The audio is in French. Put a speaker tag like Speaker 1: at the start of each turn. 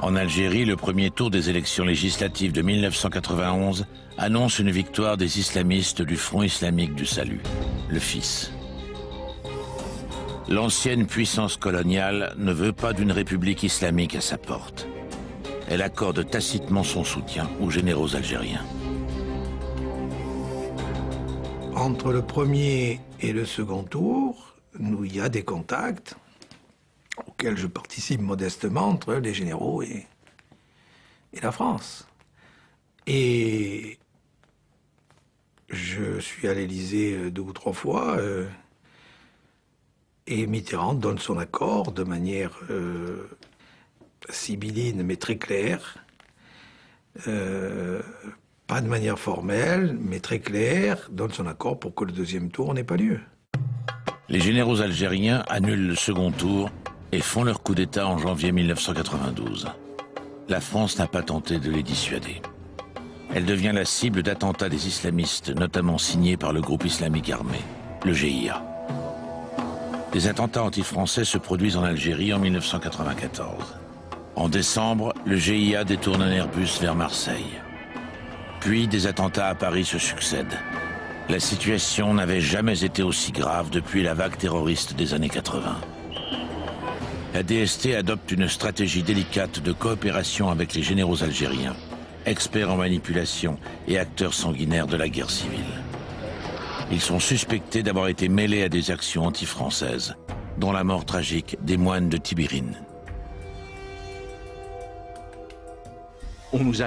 Speaker 1: En Algérie, le premier tour des élections législatives de 1991 annonce une victoire des islamistes du Front islamique du salut, le FIS. L'ancienne puissance coloniale ne veut pas d'une république islamique à sa porte. Elle accorde tacitement son soutien aux généraux algériens.
Speaker 2: Entre le premier et le second tour, il y a des contacts auxquels je participe modestement entre les généraux et la France. Et je suis à l'Élysée 2 ou 3 fois et Mitterrand donne son accord de manière sibylline mais très claire. Pas de manière formelle, mais très claire, donne son accord pour que le deuxième tour n'ait pas lieu.
Speaker 1: Les généraux algériens annulent le second tour et font leur coup d'État en janvier 1992. La France n'a pas tenté de les dissuader. Elle devient la cible d'attentats des islamistes, notamment signés par le groupe islamique armé, le GIA. Des attentats anti-français se produisent en Algérie en 1994. En décembre, le GIA détourne un Airbus vers Marseille. Puis des attentats à Paris se succèdent. La situation n'avait jamais été aussi grave depuis la vague terroriste des années 80. La DST adopte une stratégie délicate de coopération avec les généraux algériens, experts en manipulation et acteurs sanguinaires de la guerre civile. Ils sont suspectés d'avoir été mêlés à des actions anti-françaises, dont la mort tragique des moines de Tibérine.
Speaker 3: On nous a